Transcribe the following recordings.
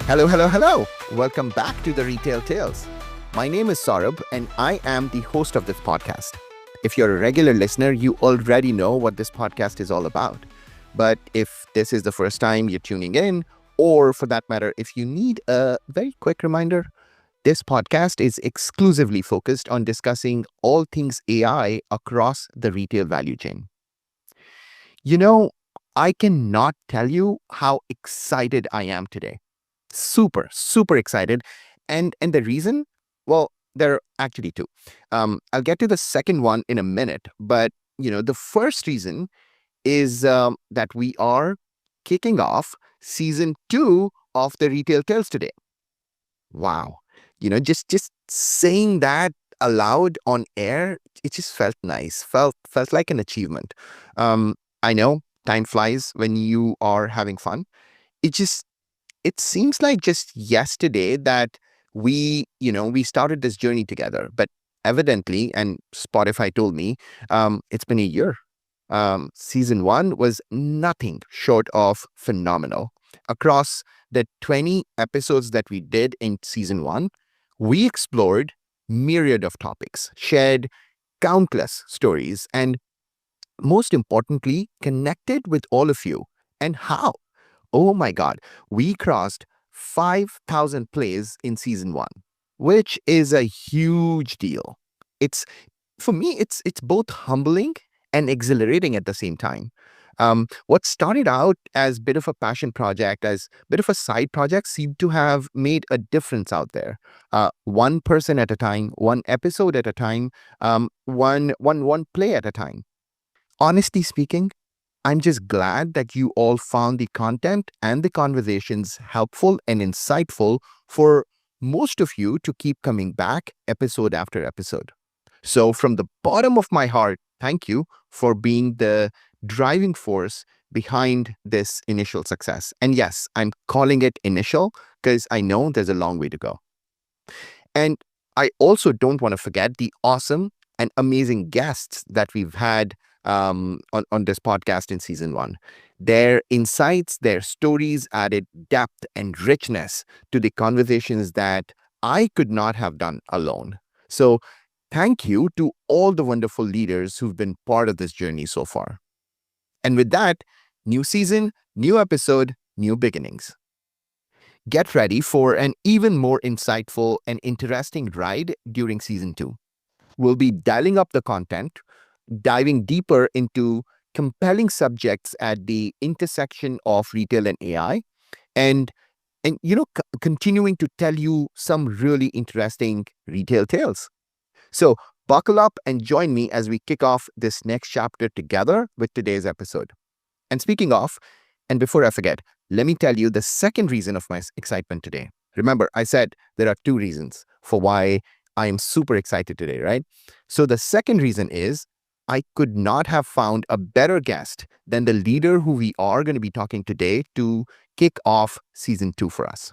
Hello, hello, hello. Welcome back to the Retail Tales. My name is Saurabh, and I am the host of this podcast. If you're a regular listener, you already know what this podcast is all about. But if this is the first time you're tuning in, or for that matter, if you need a very quick reminder, this podcast is exclusively focused on discussing all things AI across the retail value chain. You know, I cannot tell you how excited I am today. Super excited. And the reason, well, there are actually two. I'll get to the second one in a minute, but the first reason is that we are kicking off season 2 of the Retail Tales today. Wow. Just saying that aloud on air, it just felt nice. Felt like an achievement. I know time flies when you are having fun. It seems like just yesterday that we started this journey together, but evidently, and Spotify told me, it's been a year. Season 1 was nothing short of phenomenal. Across the 20 episodes that we did in season 1, we explored myriad of topics, shared countless stories, and most importantly, connected with all of you. And how? Oh my God, we crossed 5,000 plays in season 1, which is a huge deal. It's For me, it's both humbling and exhilarating at the same time. What started out as a bit of a passion project, as a bit of a side project, seemed to have made a difference out there. One person at a time, one episode at a time, one play at a time. Honestly speaking, I'm just glad that you all found the content and the conversations helpful and insightful for most of you to keep coming back episode after episode. So, from the bottom of my heart, thank you for being the driving force behind this initial success. And yes, I'm calling it initial because I know there's a long way to go. And I also don't want to forget the awesome and amazing guests that we've had on this podcast in season 1. Their insights, their stories added depth and richness to the conversations that I could not have done alone. So, thank you to all the wonderful leaders who've been part of this journey so far. And with that, new season, new episode, new beginnings. Get ready for an even more insightful and interesting ride during season 2. We'll be dialing up the content, diving deeper into compelling subjects at the intersection of retail and AI, and continuing to tell you some really interesting retail tales. So buckle up and join me as we kick off this next chapter together with today's episode. And speaking of, and before I forget, let me tell you the second reason of my excitement today. Remember, I said there are two reasons for why I am super excited today, right? So the second reason is I could not have found a better guest than the leader who we are going to be talking today to kick off season 2 for us.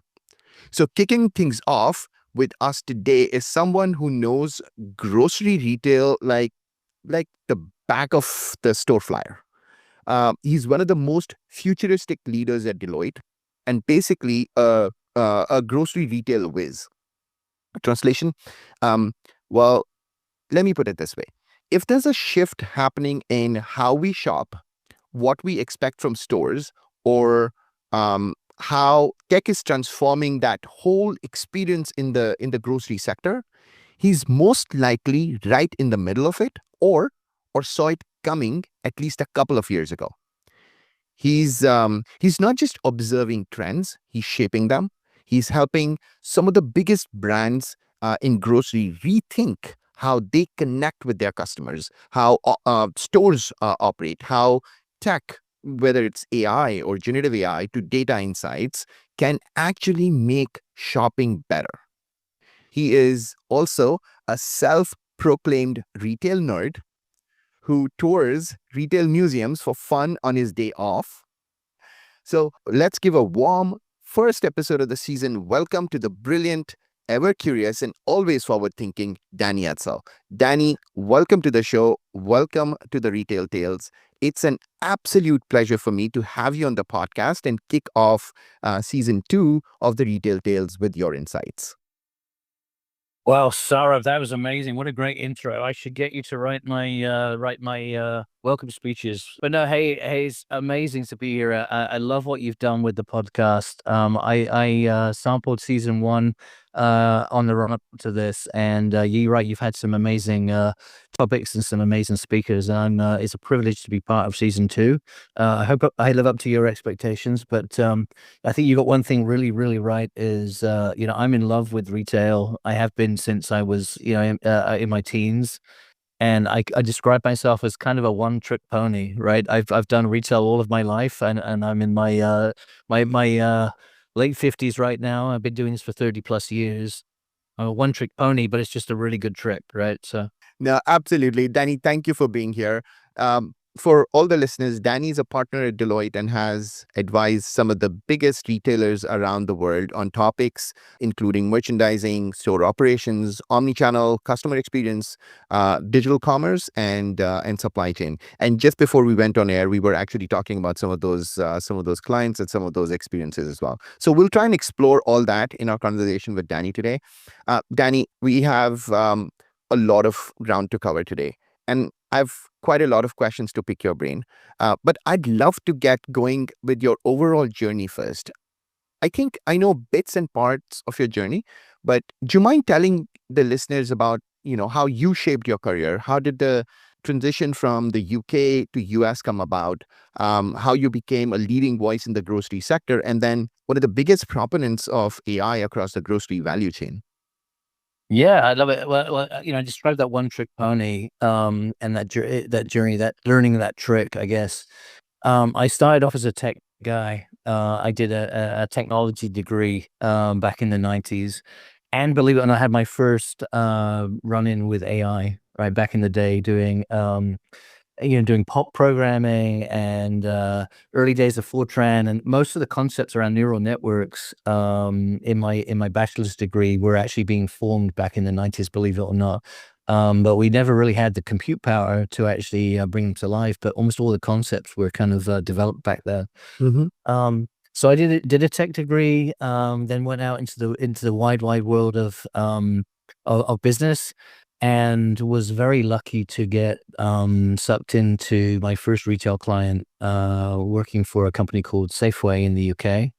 So kicking things off with us today is someone who knows grocery retail like the back of the store flyer. He's one of the most futuristic leaders at Deloitte, and basically a grocery retail whiz. Translation? Um, well, let me put it this way. If there's a shift happening in how we shop, what we expect from stores, or how tech is transforming that whole experience in the grocery sector, he's most likely right in the middle of it, or saw it coming at least a couple of years ago. He's not just observing trends; he's shaping them. He's helping some of the biggest brands in grocery rethink how they connect with their customers, how stores operate, how tech, whether it's AI or generative AI to data insights, can actually make shopping better. He is also a self-proclaimed retail nerd who tours retail museums for fun on his day off. So let's give a warm first episode of the season welcome to the brilliant ever curious and always forward thinking, Danny Edsall. Danny, welcome to the show. Welcome to the Retail Tales. It's an absolute pleasure for me to have you on the podcast and kick off season 2 of the Retail Tales with your insights. Well, Sarah, that was amazing. What a great intro. I should get you to write my welcome speeches. But no, hey, it's amazing to be here. I love what you've done with the podcast. I sampled season 1 on the run up to this, and you're right. You've had some amazing topics and some amazing speakers, and it's a privilege to be part of season 2. I hope I live up to your expectations, but I think you got one thing really, really right is, I'm in love with retail. I have been since I was, in my teens. And I describe myself as kind of a one-trick pony, right? I've done retail all of my life, and I'm in my late 50s right now. I've been doing this for 30 plus years. I'm a one-trick pony, but it's just a really good trick, right? So No, absolutely. Danny, thank you for being here. For all the listeners, Danny is a partner at Deloitte and has advised some of the biggest retailers around the world on topics including merchandising, store operations, omnichannel, customer experience, digital commerce, and supply chain. And just before we went on air, we were actually talking about some of those clients and some of those experiences as well. So we'll try and explore all that in our conversation with Danny today. Danny, we have a lot of ground to cover today. And I've quite a lot of questions to pick your brain. But I'd love to get going with your overall journey first. I think I know bits and parts of your journey, but do you mind telling the listeners about, how you shaped your career? How did the transition from the UK to US come about? How you became a leading voice in the grocery sector? And then one of the biggest proponents of AI across the grocery value chain? yeah, I love it. Well, I described that one-trick pony, and that journey, that learning that trick, I guess. I started off as a tech guy. I did a technology degree back in the 90s. And believe it or not, I had my first run-in with AI, right, back in the day doing pop programming and early days of Fortran, and most of the concepts around neural networks in my bachelor's degree were actually being formed back in the 90s, believe it or not. But we never really had the compute power to actually bring them to life. But almost all the concepts were kind of developed back there. Hmm. So I did a tech degree, then went out into the wide world of business, and was very lucky to get sucked into my first retail client, working for a company called Safeway in the UK.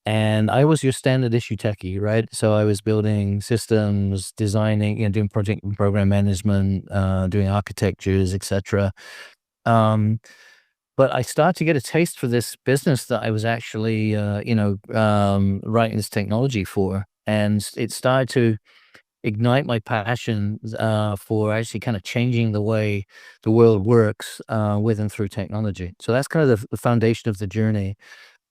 And I was your standard issue techie, right? So I was building systems, designing, doing project and program management, doing architectures, etc. Um, but I started to get a taste for this business that I was actually, writing this technology for, and it started to ignite my passion for actually kind of changing the way the world works with and through technology. So that's kind of the foundation of the journey.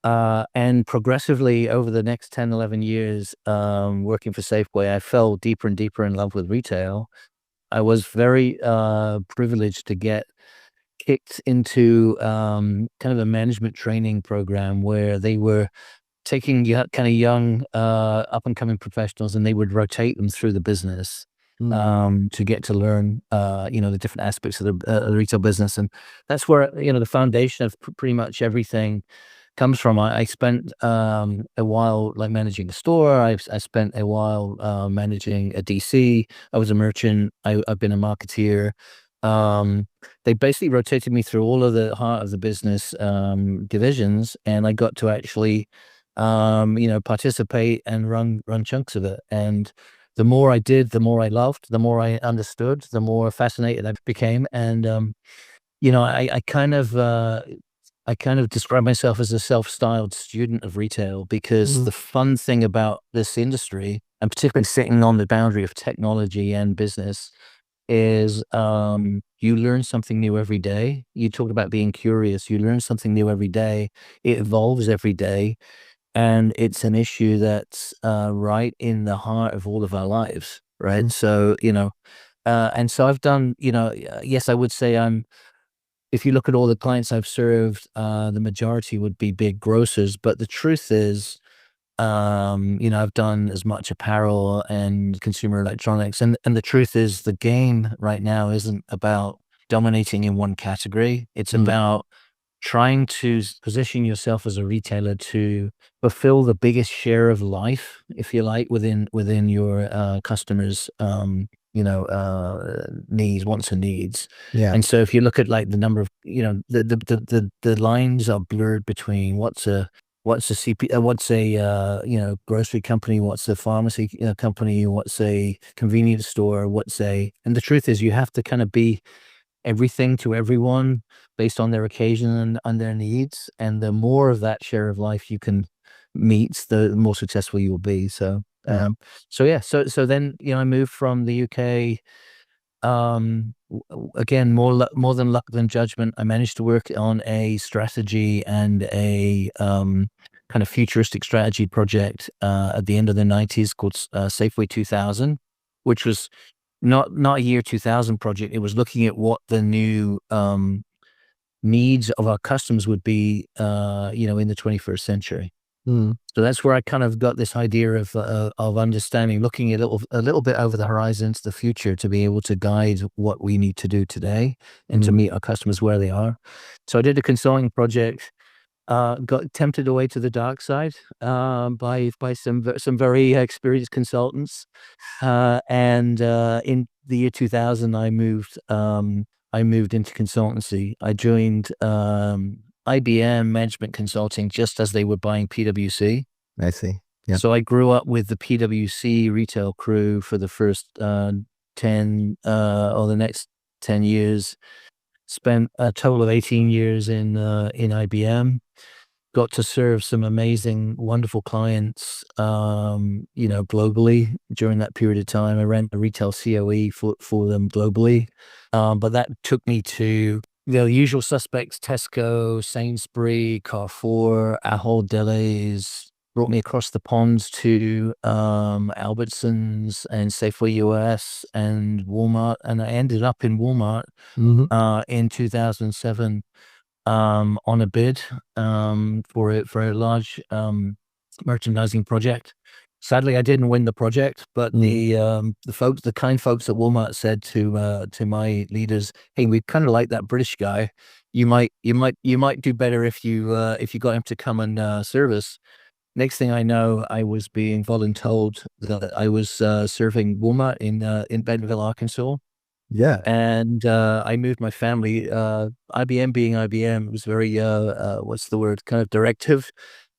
And progressively over the next 10, 11 years, working for Safeway, I fell deeper and deeper in love with retail. I was very privileged to get kicked into kind of a management training program where they were taking kind of young, up and coming professionals, and they would rotate them through the business to get to learn, the different aspects of the retail business. And that's where, the foundation of pretty much everything comes from. I spent a while like managing a store. I spent a while managing a DC. I was a merchant. I've been a marketeer. They basically rotated me through all of the heart of the business divisions, and I got to actually, participate and run chunks of it. And the more I did, the more I loved, the more I understood, the more fascinated I became. And I kind of describe myself as a self-styled student of retail, because Hmm. the fun thing about this industry, and particularly sitting on the boundary of technology and business, is you learn something new every day. You talked about being curious. You learn something new every day. It evolves every day, and it's an issue that's right in the heart of all of our lives, right? So and so I've done, yes, I would say I'm. If you look at all the clients I've served, the majority would be big grocers. But the truth is, I've done as much apparel and consumer electronics, and the truth is, the game right now isn't about dominating in one category. It's Mm. about trying to position yourself as a retailer to fulfill the biggest share of life, if you like, within your customers' needs, wants, and needs. Yeah. And so, if you look at like the number of, the lines are blurred between what's a CP, what's a grocery company, what's a pharmacy company, what's a convenience store, and the truth is, you have to kind of be everything to everyone based on their occasion and their needs. And the more of that share of life you can meet, the more successful you will be. So, Yeah. yeah. So then, I moved from the UK. Again, more than luck than judgment. I managed to work on a strategy and a kind of futuristic strategy project at the end of the 90s called Safeway 2000, which was not a year 2000 project. It was looking at what the new needs of our customers would be, in the 21st century. Mm. So that's where I kind of got this idea of understanding, looking a little bit over the horizon to the future to be able to guide what we need to do today and to Mm. meet our customers where they are. So I did a consulting project, got tempted away to the dark side by some very experienced consultants, and in the year 2000, I moved into consultancy. I joined IBM Management Consulting just as they were buying PwC. I see. Yeah. So I grew up with the PwC retail crew for the first 10 or the next 10 years. Spent a total of 18 years in IBM. Got to serve some amazing, wonderful clients, globally during that period of time. I ran the retail COE for them globally. But that took me to the usual suspects: Tesco, Sainsbury, Carrefour, Ahold Delhaize. Brought me across the pond to Albertsons and Safeway US and Walmart, and I ended up in Walmart Hmm. in 2007 on a bid for a large merchandising project. Sadly, I didn't win the project, but Mm. the kind folks at Walmart said to my leaders, "Hey, we kind of like that British guy. You might do better if you got him to come and serve us." Next thing I know, I was being voluntold that I was serving Walmart in Bentonville, Arkansas. Yeah. And I moved my family. IBM being IBM, it was very what's the word? Kind of directive.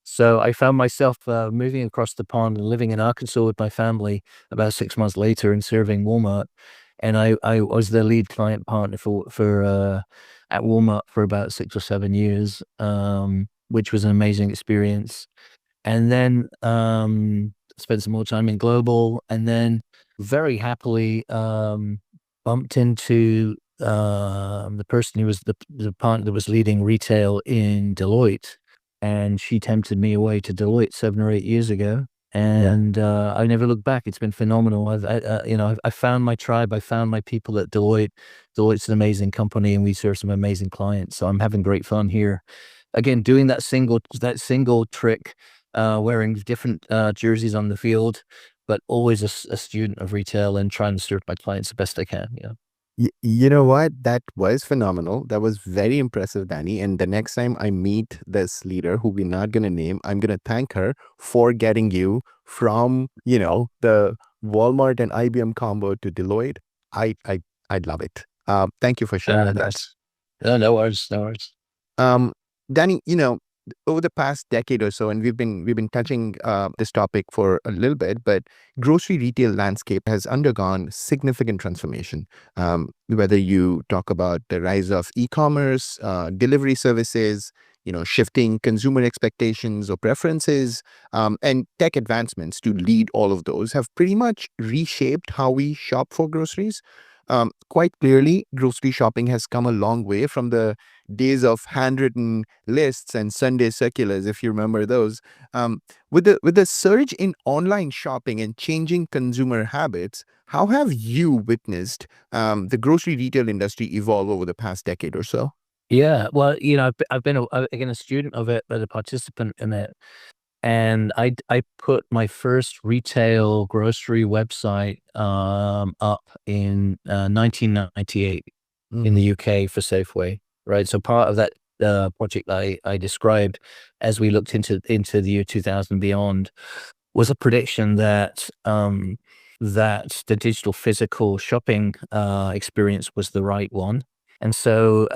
So I found myself moving across the pond and living in Arkansas with my family about 6 months later and serving Walmart. And I was the lead client partner for at Walmart for about 6 or 7 years, which was an amazing experience. And then spent some more time in global, and then very happily bumped into the person who was the partner that was leading retail in Deloitte, and she tempted me away to Deloitte 7 or 8 years ago. Yeah. And I never looked back. It's been phenomenal. I found my tribe. I found my people at Deloitte. Deloitte's an amazing company, and we serve some amazing clients. So I'm having great fun here. Again, doing that single trick, wearing different jerseys on the field, but always a student of retail and trying to serve my clients the best I can. Yeah. You know what? That was phenomenal. That was very impressive, Danny. And the next time I meet this leader who we're not going to name, I'm going to thank her for getting you from, the Walmart and IBM combo to Deloitte. I'd love it. Thank you for sharing that. That's no worries, no worries. Um, Danny, over the past decade or so, and we've been touching this topic for a little bit, but grocery retail landscape has undergone significant transformation. Whether you talk about the rise of e-commerce, delivery services, shifting consumer expectations or preferences, and tech advancements to lead all of those have pretty much reshaped how we shop for groceries. Quite clearly, grocery shopping has come a long way from the days of handwritten lists and Sunday circulars, if you remember those. With the surge in online shopping and changing consumer habits, how have you witnessed the grocery retail industry evolve over the past decade or so? Yeah, well, I've been again a student of it, but a participant in it. and I put my first retail grocery website up in 1998 in the UK for Safeway, right? So part of that project I described as we looked into the year 2000 and beyond was a prediction that that the digital physical shopping experience was the right one. And so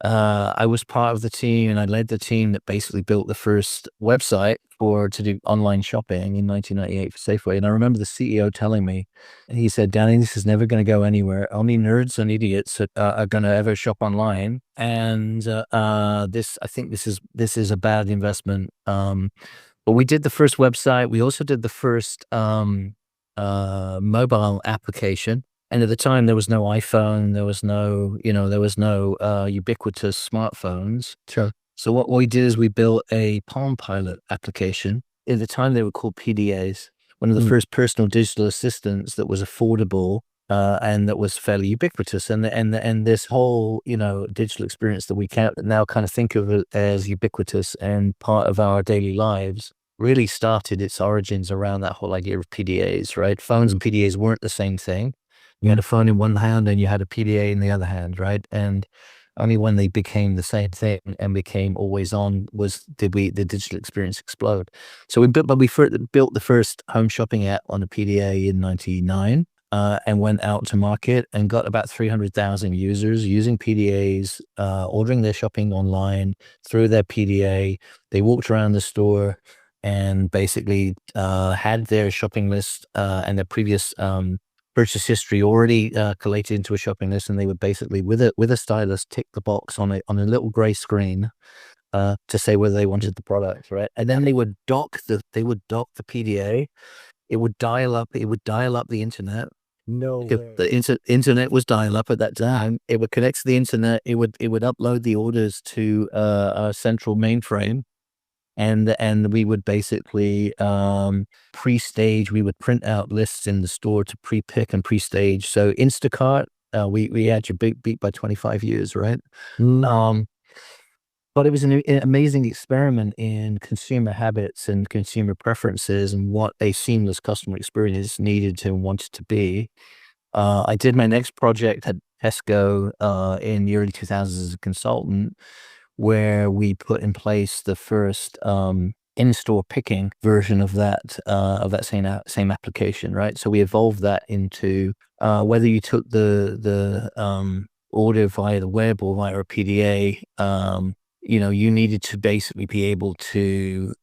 I was part of the team, and I led the team that basically built the first website to do online shopping in 1998 for Safeway. And I remember the CEO telling me, he said, "Danny, this is never going to go anywhere. Only nerds and idiots are going to ever shop online. And I think this is a bad investment." But we did the first website. We also did the first mobile application. And at the time, there was no iPhone. There was no, ubiquitous smartphones. Sure. So what we did is we built a Palm Pilot application. At the time, they were called PDAs. One of the first personal digital assistants that was affordable and that was fairly ubiquitous. And this whole, digital experience that we can now kind of think of as ubiquitous and part of our daily lives really started its origins around that whole idea of PDAs, right? Phones and PDAs weren't the same thing. You had a phone in one hand and you had a PDA in the other hand, right? And only when they became the same thing and became always on did the digital experience explode. So we built the first home shopping app on a PDA in 99 and went out to market and got about 300,000 users using PDAs, ordering their shopping online through their PDA. They walked around the store and basically had their shopping list and their previous purchase history already collated into a shopping list, and they would basically, with a stylus, tick the box on a little gray screen to say whether they wanted the product, right? And then they would dock the PDA. It would dial up the internet. No If way. the internet was dial up at that time, it would connect to the internet. It would upload the orders to a central mainframe. And we would basically pre-stage. We would print out lists in the store to pre-pick and pre-stage. So Instacart, we had your beat by 25 years, right? But it was an amazing experiment in consumer habits and consumer preferences and what a seamless customer experience needed to and wanted to be. I did my next project at Tesco in the early 2000s as a consultant, where we put in place the first in-store picking version of that same application, right? So we evolved that into whether you took the order via the web or via a PDA, you needed to basically be able to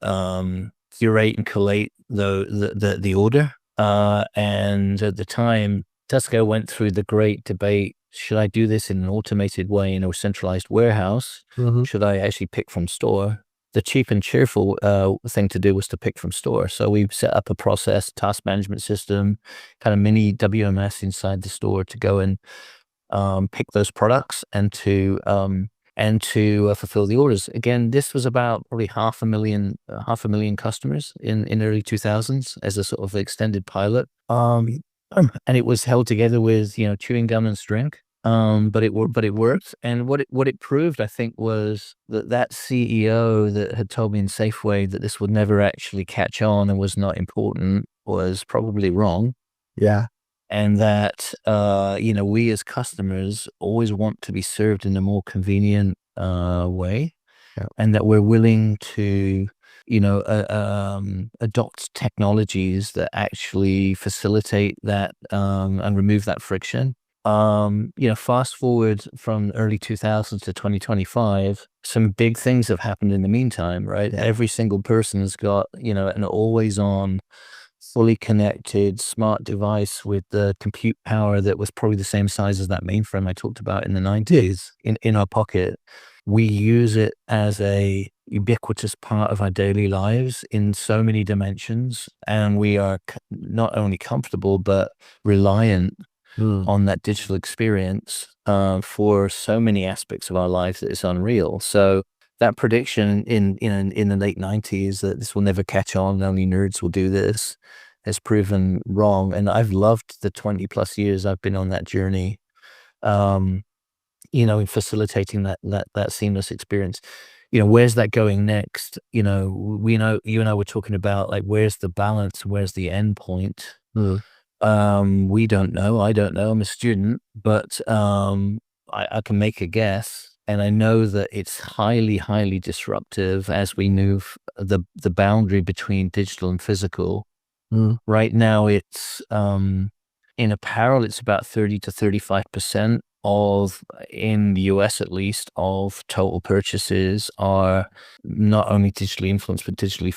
curate and collate the order. And at the time, Tesco went through the great debate: should I do this in an automated way in a centralized warehouse? Should I actually pick from store? The cheap and cheerful thing to do was to pick from store. So we set up a process, task management system, kind of mini WMS inside the store to go and pick those products and to fulfill the orders. Again, this was about probably half a million customers in early 2000s as a sort of extended pilot. And it was held together with chewing gum and string. But it worked. And what it proved, I think, was that CEO that had told me in Safeway that this would never actually catch on and was not important was probably wrong. Yeah. And that we as customers always want to be served in a more convenient way, and that we're willing to adopt technologies that actually facilitate that and remove that friction. Fast forward from early 2000s to 2025, some big things have happened in the meantime, right? Yeah. Every single person has got, an always on, fully connected smart device with the compute power that was probably the same size as that mainframe I talked about in the 90s in our pocket. We use it as a ubiquitous part of our daily lives in so many dimensions, and we are not only comfortable but reliant on that digital experience for so many aspects of our lives that it's unreal. So that prediction in the late 90s that this will never catch on, only nerds will do this, has proven wrong. And I've loved the 20 plus years I've been on that journey, in facilitating that seamless experience. where's that going next? We know you and I were talking about like where's the balance, where's the end point. We don't know. I don't know. I'm a student, but I can make a guess. And I know that it's highly, highly disruptive as we move the boundary between digital and physical. Right now, it's in apparel, it's about 30 to 35% of, in the US at least, of total purchases are not only digitally influenced but digitally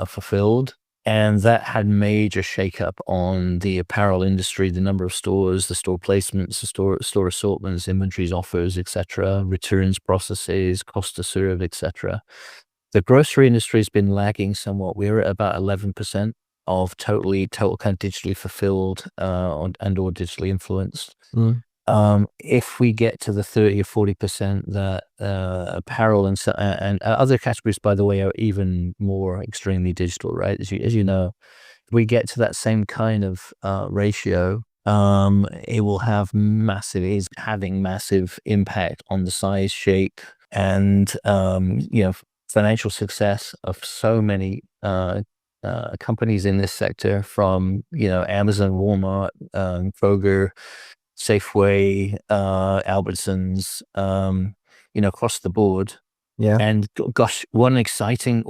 fulfilled. And that had major shakeup on the apparel industry, the number of stores, the store placements, the store assortments, inventories, offers, etc., returns processes, cost to serve, etc. The grocery industry has been lagging somewhat. We're at about 11% of total kind of digitally fulfilled and or digitally influenced. If we get to the 30 or 40% that apparel and other categories, by the way, are even more extremely digital, right? As you know, if we get to that same kind of ratio, it will have is having massive impact on the size, shape, and financial success of so many companies in this sector, from Amazon, Walmart, Kroger, Safeway, Albertsons, across the board. Yeah. And gosh, what an exciting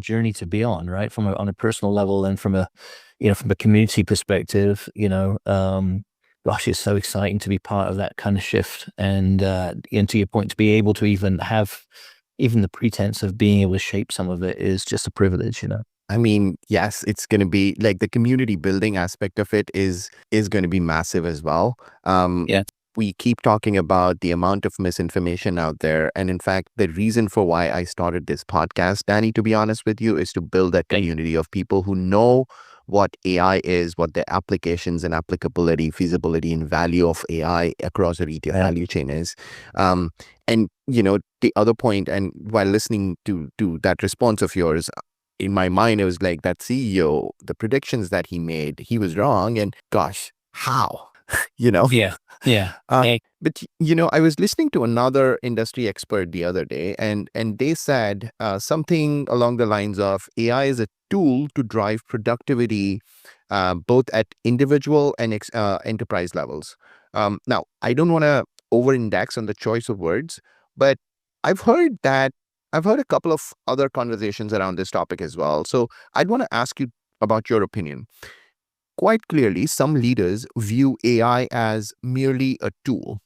journey to be on, right? On a personal level, and from a community perspective, gosh, it's so exciting to be part of that kind of shift. And to your point, to be able to even have even the pretense of being able to shape some of it is just a privilege, I mean, yes, it's going to be like the community building aspect of it is going to be massive as well. Yeah. We keep talking about the amount of misinformation out there. And in fact, the reason for why I started this podcast, Danny, to be honest with you, is to build that community of people who know what AI is, what the applications and applicability, feasibility, and value of AI across the retail value chain is. And, the other point, and while listening to that response of yours, in my mind, it was like that CEO, the predictions that he made, he was wrong. And gosh, how? Yeah. But I was listening to another industry expert the other day, and they said something along the lines of AI is a tool to drive productivity, both at individual and enterprise levels. Now, I don't want to over-index on the choice of words, but I've heard a couple of other conversations around this topic as well. So I'd want to ask you about your opinion. Quite clearly, some leaders view AI as merely a tool,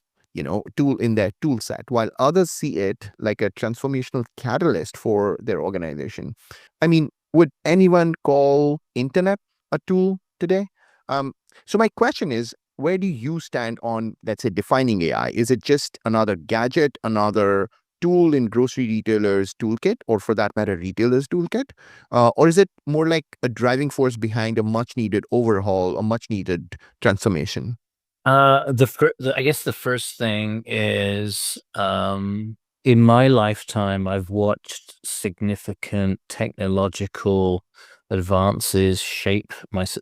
tool in their tool set, while others see it like a transformational catalyst for their organization. I mean, would anyone call internet a tool today? So my question is, where do you stand on, let's say, defining AI? Is it just another gadget, another tool in grocery retailers' toolkit, or for that matter, retailers' toolkit? Or is it more like a driving force behind a much needed overhaul, a much needed transformation? I guess the first thing is, in my lifetime, I've watched significant technological advances shape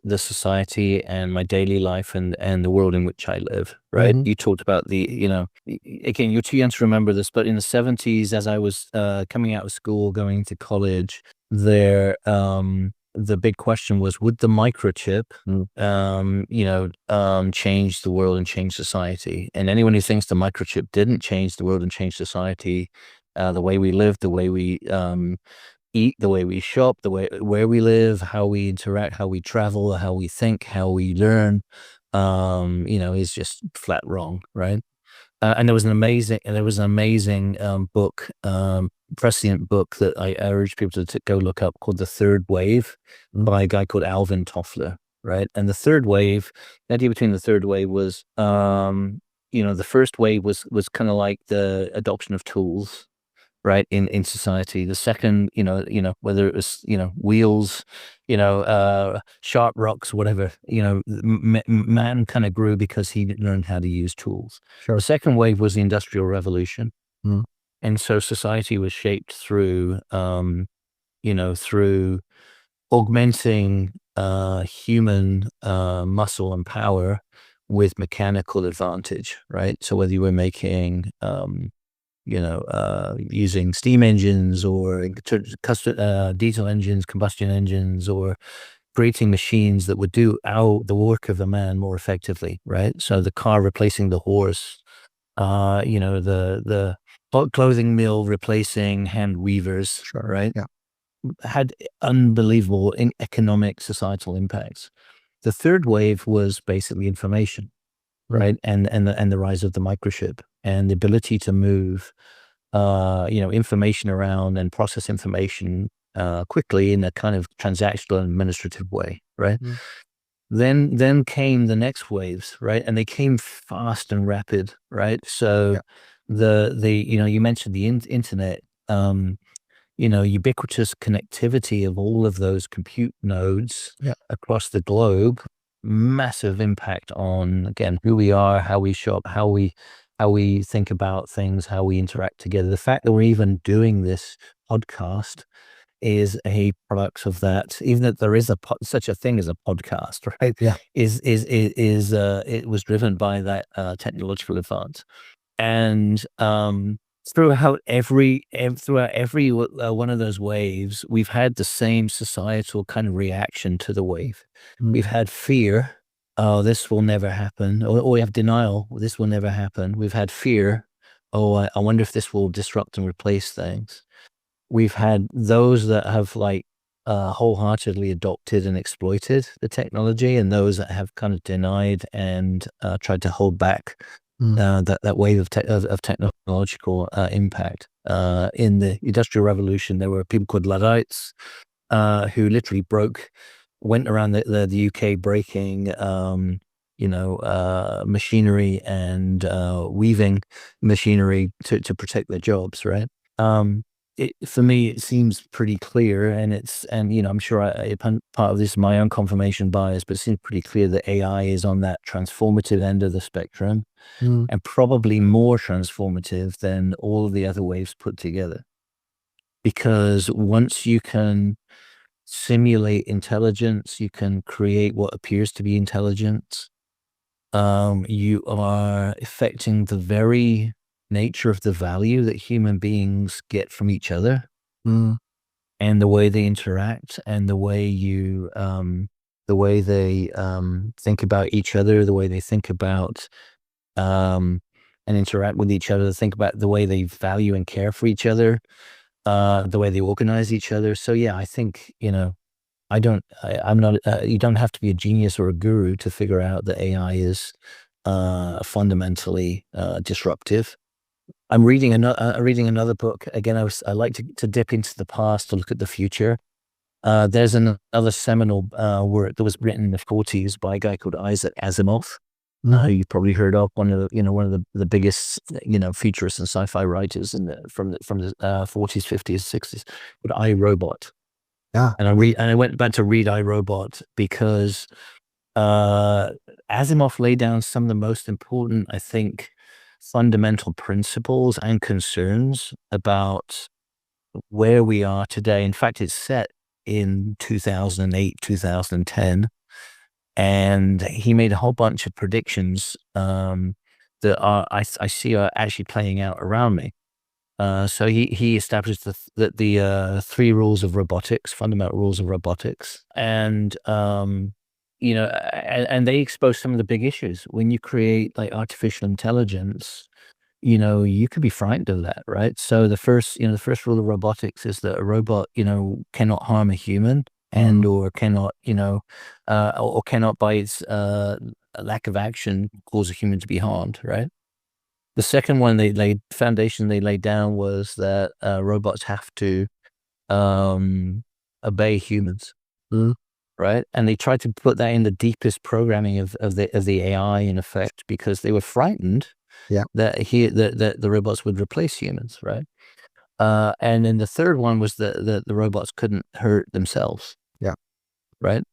the society and my daily life and the world in which I live. Right? You talked about again, you're too young to remember this, but in the 70s, as I was coming out of school, going to college, the big question was, would the microchip, change the world and change society? And anyone who thinks the microchip didn't change the world and change society, the way we live, the way we eat, the way we shop, where we live, how we interact, how we travel, how we think, how we learn, is just flat wrong, right? And there was an amazing book, prescient book that I urge people to go look up, called The Third Wave, by a guy called Alvin Toffler, right? And the third wave, the idea between the third wave was, the first wave was kind of like the adoption of tools, right, in society. The second, whether it was, wheels, sharp rocks, whatever, man kind of grew because he learned how to use tools. Sure. The second wave was the Industrial Revolution. Mm. And so society was shaped through, through augmenting human muscle and power with mechanical advantage, right? So whether you were making using steam engines or diesel engines, combustion engines, or creating machines that would do the work of a man more effectively, right? So the car replacing the horse, the clothing mill replacing hand weavers, Sure. right? Yeah. Had unbelievable economic, societal impacts. The third wave was basically information, right? And the rise of the microchip and the ability to move, information around and process information quickly in a kind of transactional and administrative way, right? Mm. Then came the next waves, right? And they came fast and rapid, right? So Yeah. you mentioned the internet, ubiquitous connectivity of all of those compute nodes Yeah. across the globe, massive impact on, again, who we are, how we shop, how we think about things, how we interact together. The fact that we're even doing this podcast is a product of that. Even that there is such a thing as a podcast, right? Yeah. It was driven by that technological advance. And throughout every one of those waves, we've had the same societal kind of reaction to the wave. Mm. We've had fear, oh, this will never happen, or we have denial, this will never happen. We've had fear, oh, I wonder if this will disrupt and replace things. We've had those that have wholeheartedly adopted and exploited the technology, and those that have kind of denied and tried to hold back that wave of technological impact. In the Industrial Revolution, there were people called Luddites who literally went around the UK breaking, machinery and weaving machinery to protect their jobs, right? For me, it seems pretty clear, I'm sure part of this is my own confirmation bias, but it seems pretty clear that AI is on that transformative end of the spectrum, and probably more transformative than all of the other waves put together. Because once you can simulate intelligence, you can create what appears to be intelligence, you are affecting the very nature of the value that human beings get from each other, and the way they interact, and the way they think about each other, the way they think about and interact with each other, think about the way they value and care for each other, the way they organize each other. So yeah, I think, I'm not, you don't have to be a genius or a guru to figure out that AI is fundamentally disruptive. I'm reading another book. Again, I like to dip into the past to look at the future. There's another seminal work that was written in the 40s by a guy called Isaac Asimov. You've probably heard of one of the biggest futurists and sci-fi writers from the 40s, 50s, 60s, but I, Robot. Yeah. And I went back to read I, Robot because Asimov laid down some of the most important, I think, fundamental principles and concerns about where we are today. In fact, it's set in 2008, 2010. And he made a whole bunch of predictions that I see are actually playing out around me. So he established the three rules of robotics, fundamental rules of robotics, and and they expose some of the big issues when you create like artificial intelligence. You could be frightened of that, right? So the first rule of robotics is that a robot, cannot harm a human and or cannot, or cannot by its lack of action cause a human to be harmed, right? The second one they laid down was that robots have to obey humans, right? And they tried to put that in the deepest programming of the AI in effect because they were frightened that the robots would replace humans, right? And then the third one was that the robots couldn't hurt themselves. Yeah. Right.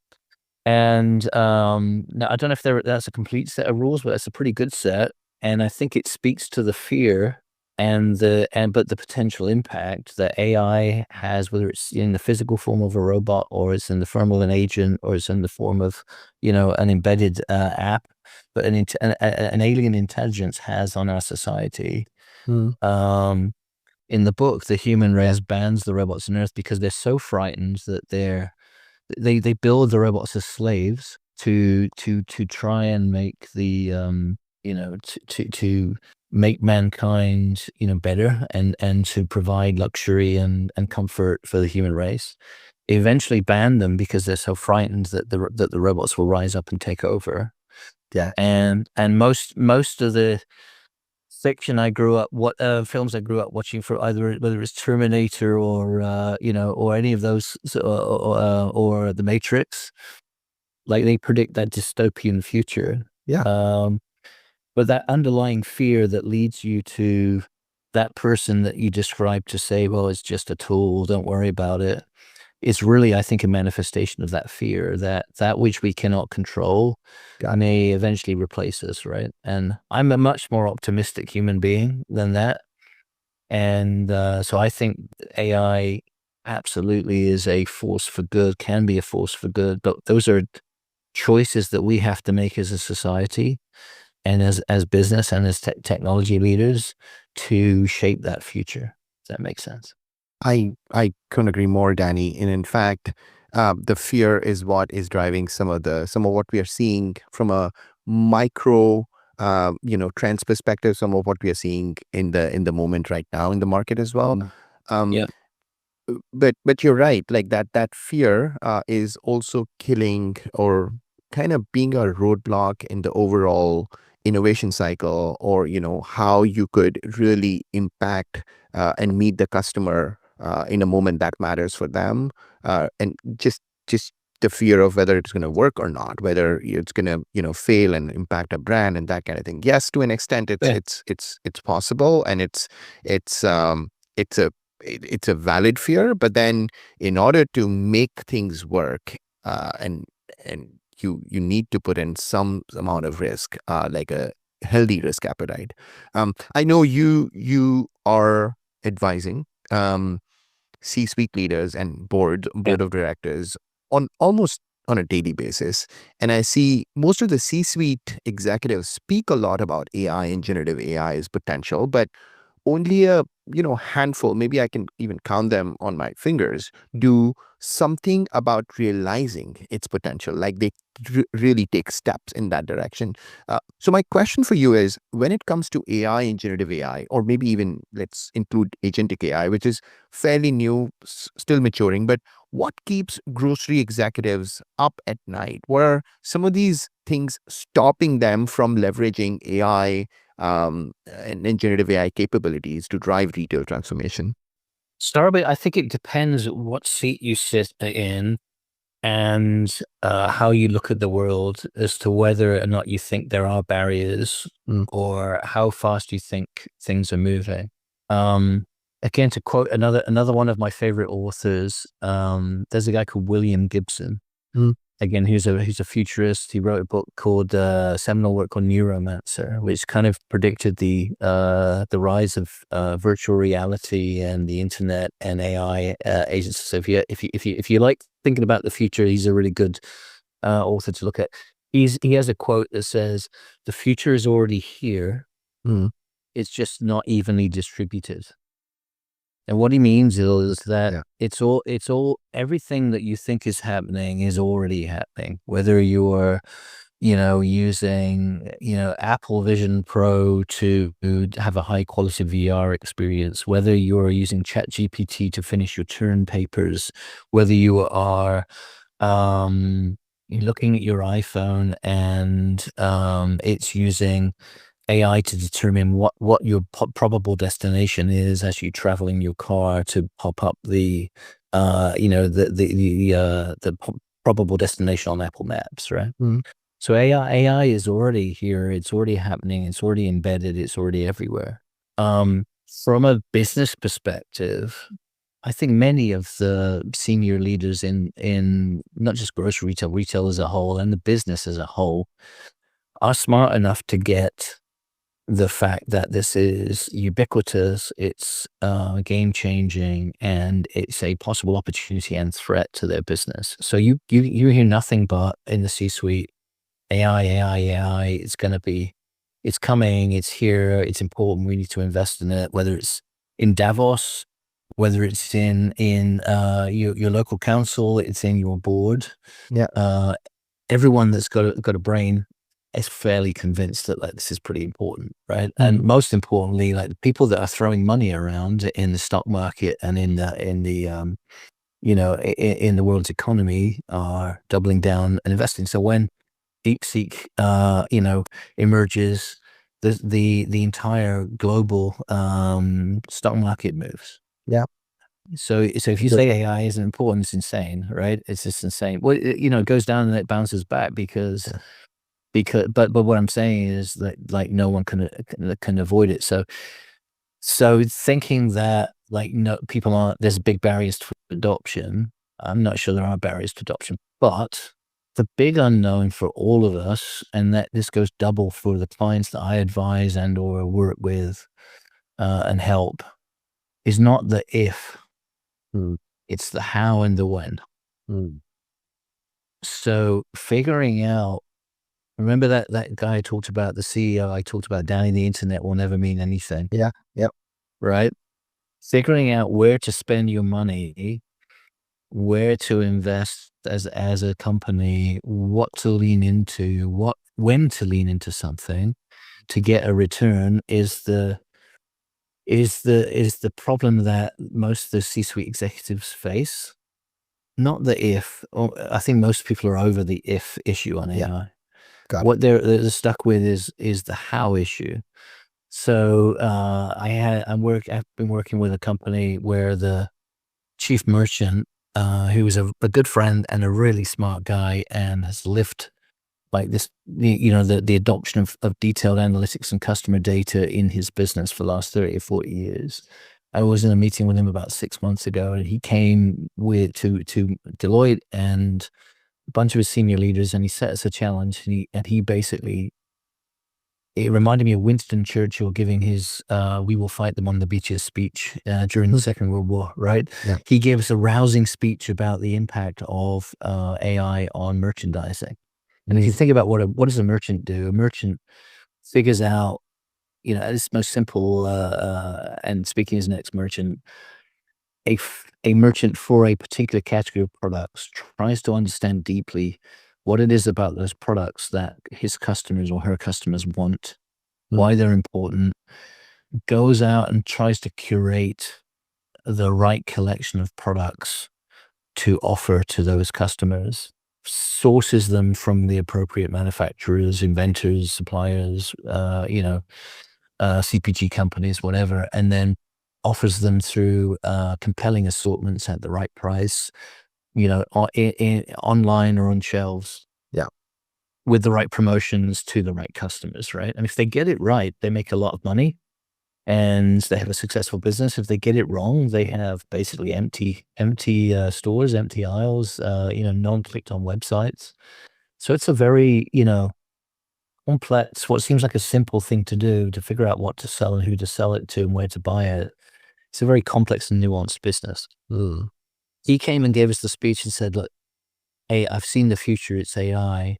And now I don't know if that's a complete set of rules, but it's a pretty good set. And I think it speaks to the fear but the potential impact that AI has, whether it's in the physical form of a robot or it's in the form of an agent or it's in the form of, an embedded app, but an alien intelligence has on our society. Mm. In the book, the human race bans the robots on Earth because they're so frightened that they build the robots as slaves to try and make the to make mankind better and to provide luxury and comfort for the human race. Eventually ban them because they're so frightened that the robots will rise up and take over. Yeah. And most of the fiction I grew up, films I grew up watching, for either whether it's Terminator or or any of those, or The Matrix, like they predict that dystopian future. Yeah. Um, but that underlying fear that leads you to that person that you described to say, well, it's just a tool, don't worry about it. It's really, I think, a manifestation of that fear that which we cannot control Got it. may eventually replace us, right? And I'm a much more optimistic human being than that. And so I think AI absolutely is a force for good, can be a force for good, but those are choices that we have to make as a society and as business and as technology leaders to shape that future. Does that make sense? I couldn't agree more, Danny. And in fact, the fear is what is driving some of what we are seeing from a micro, trends perspective. Some of what we are seeing in the moment right now in the market as well. Um, Yeah. but you're right. Like that fear is also killing or kind of being a roadblock in the overall innovation cycle, or how you could really impact and meet the customer in a moment that matters for them, and just the fear of whether it's going to work or not, whether it's going to fail and impact a brand and that kind of thing. Yes, to an extent, Yeah. it's possible, and it's it's a it's a valid fear. But then, in order to make things work, and you need to put in some amount of risk, like a healthy risk appetite. I know you are advising C-suite leaders and Yeah. board of directors on almost on a daily basis, and I see most of the C-suite executives speak a lot about AI and generative AI's potential, but only a handful, maybe I can even count them on my fingers, do something about realizing its potential, like they really take steps in that direction. So my question for you is, when it comes to AI and generative AI, or maybe even let's include agentic AI, which is fairly new, still maturing, but what keeps grocery executives up at night? What are some of these things stopping them from leveraging AI and generative AI capabilities to drive retail transformation? Starbucks, I think it depends what seat you sit in and how you look at the world as to whether or not you think there are barriers Mm. or how fast you think things are moving. Um, Again, to quote another one of my favorite authors, there's a guy called William Gibson. Mm. Again, he's a futurist. He wrote a book called seminal work called Neuromancer, which kind of predicted the rise of virtual reality and the internet and AI agents. So if you like thinking about the future, he's a really good author to look at. He has a quote that says, "The future is already here. Mm. It's just not evenly distributed." And what he means is that Yeah. it's all everything that you think is happening is already happening. Whether you're, using, Apple Vision Pro to have a high quality VR experience, whether you're using ChatGPT to finish your term papers, whether you are you're looking at your iPhone and it's using AI to determine what your probable destination is as you travel in your car to pop up the probable destination on Apple Maps, right? Mm. So AI is already here. It's already happening. It's already embedded. It's already everywhere. From a business perspective, I think many of the senior leaders in not just grocery retail as a whole, and the business as a whole, are smart enough to get the fact that this is ubiquitous, it's game changing, and it's a possible opportunity and threat to their business. So you hear nothing but in the C-suite, AI, AI, AI. It's going to be it's coming, it's here, it's important. We need to invest in it, whether it's in Davos, whether it's in your local council, it's in your board. Yeah. Everyone that's got a brain is fairly convinced that like this is pretty important, right? And most importantly, like the people that are throwing money around in the stock market and in the in the world's economy are doubling down and investing. So when DeepSeek, emerges, the entire global stock market moves. Yeah. So if you Good. say AI isn't important, it's insane, right? It's just insane. Well, it goes down and it bounces back but what I'm saying is that like no one can avoid it. So thinking that like no people aren't there's big barriers to adoption. I'm not sure there are barriers to adoption, but the big unknown for all of us, and that this goes double for the clients that I advise and or work with and help, is not the if, it's the how and the when. So figuring out, remember that guy I talked about, the CEO I talked about, Danny, the internet will never mean anything. Yeah. Yep. Right? Figuring out where to spend your money, where to invest as a company, what to lean into, when to lean into something to get a return is the problem that most of the C-suite executives face. Not the if. I think most people are over the if issue on AI. Yeah. Got it. What they're stuck with is the how issue. So I've been working with a company where the chief merchant, who was a good friend and a really smart guy, and has lived like this, the adoption of detailed analytics and customer data in his business for the last 30 or 40 years. I was in a meeting with him about 6 months ago, and he came to Deloitte and a bunch of his senior leaders, and he set us a challenge, and he basically, it reminded me of Winston Churchill giving his "We will fight them on the beaches" speech during the Second World War, right? Yeah. He gave us a rousing speech about the impact of AI on merchandising. And if you think about what does a merchant do? A merchant figures out, at its most simple, and speaking as an ex-merchant, a merchant for a particular category of products tries to understand deeply what it is about those products that his customers or her customers want, why they're important, goes out and tries to curate the right collection of products to offer to those customers, sources them from the appropriate manufacturers, inventors, suppliers, CPG companies, whatever, and then offers them through compelling assortments at the right price, online or on shelves. Yeah. With the right promotions to the right customers, right? And if they get it right, they make a lot of money and they have a successful business. If they get it wrong, they have basically empty stores, empty aisles, non-clicked on websites. So it's a very, complex, what seems like a simple thing to do, to figure out what to sell and who to sell it to and where to buy it. It's a very complex and nuanced business. He came and gave us the speech and said, look, hey, I've seen the future. It's AI.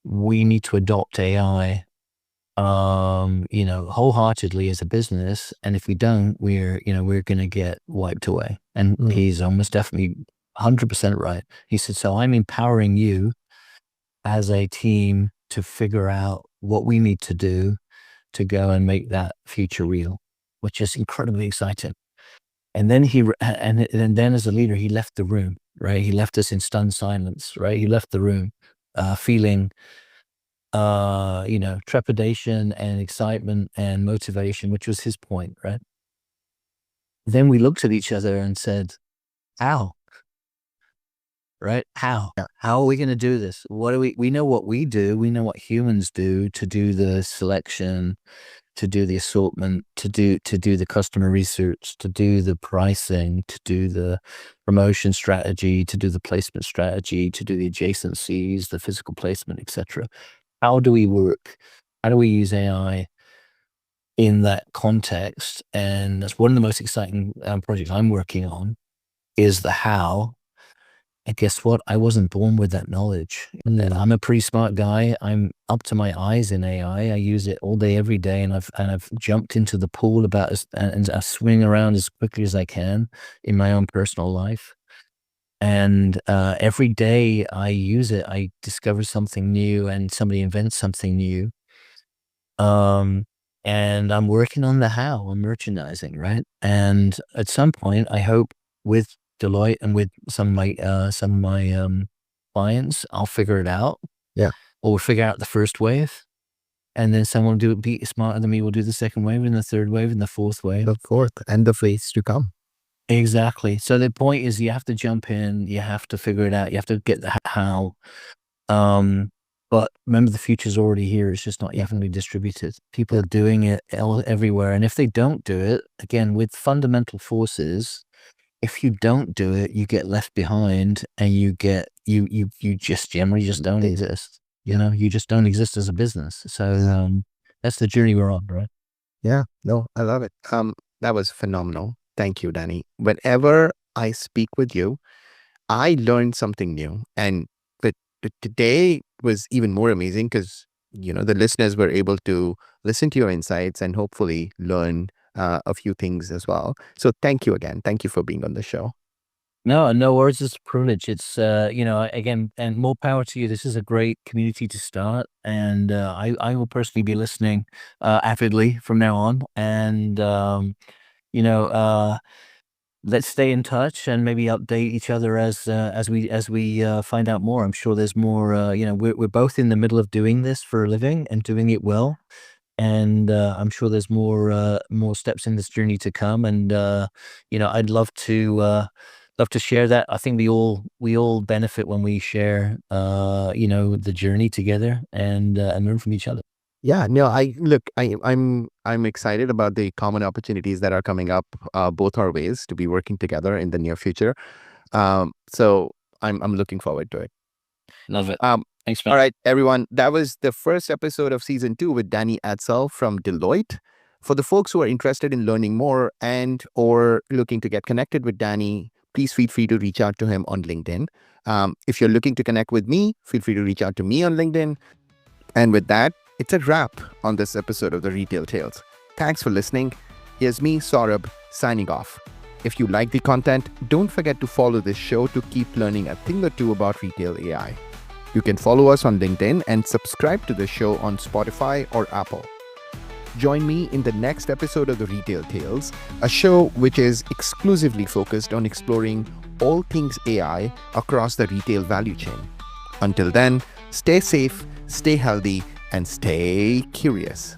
We need to adopt AI, wholeheartedly as a business. And if we don't, we're going to get wiped away. And he's almost definitely 100% right. He said, so I'm empowering you as a team to figure out what we need to do to go and make that future real, which is incredibly exciting. And then and then as a leader, he left the room, right? He left us in stunned silence, right? He left the room, feeling, trepidation and excitement and motivation, which was his point, right? Then we looked at each other and said, how? Right? How? Yeah. How are we going to do this? We know what we do. We know what humans do to do the selection, to do the assortment, to do the customer research, to do the pricing, to do the promotion strategy, to do the placement strategy, to do the adjacencies, the physical placement, etc. How do we work? How do we use AI in that context? And that's one of the most exciting projects I'm working on, is the how. And guess what? I wasn't born with that knowledge. And then I'm a pretty smart guy. I'm up to my eyes in AI. I use it all day, every day, and I've jumped into the pool and I swing around as quickly as I can in my own personal life. And every day I use it, I discover something new, and somebody invents something new. Um, and I'm working on the how. I'm merchandising, right? And at some point, I hope with Deloitte and with some of my clients, I'll figure it out. Yeah. Or we'll figure out the first wave, and then someone will be smarter than me will do the second wave, and the third wave, and the fourth wave. The fourth and the phase to come. Exactly. So the point is, you have to jump in, you have to figure it out, you have to get the how. But remember, the future's already here. It's just not evenly distributed. People are doing it everywhere. And if they don't do it, again, with fundamental forces, if you don't do it, you get left behind, and you just generally just don't exist. You just don't exist as a business. So that's the journey we're on, right? Yeah, no, I love it. That was phenomenal. Thank you, Danny. Whenever I speak with you, I learned something new. And today was even more amazing because, the listeners were able to listen to your insights and hopefully learn a few things as well. So thank you again. Thank you for being on the show. No worries. It's a privilege. It's, again, and more power to you. This is a great community to start. And I will personally be listening avidly from now on. And, let's stay in touch and maybe update each other as we find out more. I'm sure there's more. We're both in the middle of doing this for a living and doing it well, and I'm sure there's more steps in this journey to come. And I'd love to share that. I think we all benefit when we share the journey together and learn from each other. Yeah, no, I'm excited about the common opportunities that are coming up both our ways to be working together in the near future. So I'm looking forward to it. Love it. Thanks, man. All right, everyone. That was the first episode of season 2 with Danny Edsall from Deloitte. For the folks who are interested in learning more or looking to get connected with Danny, please feel free to reach out to him on LinkedIn. If you're looking to connect with me, feel free to reach out to me on LinkedIn. And with that, it's a wrap on this episode of the Retail Tales. Thanks for listening. Here's me, Saurabh, signing off. If you like the content, don't forget to follow this show to keep learning a thing or two about retail AI. You can follow us on LinkedIn and subscribe to the show on Spotify or Apple. Join me in the next episode of the Retail Tales, a show which is exclusively focused on exploring all things AI across the retail value chain. Until then, stay safe, stay healthy, and stay curious.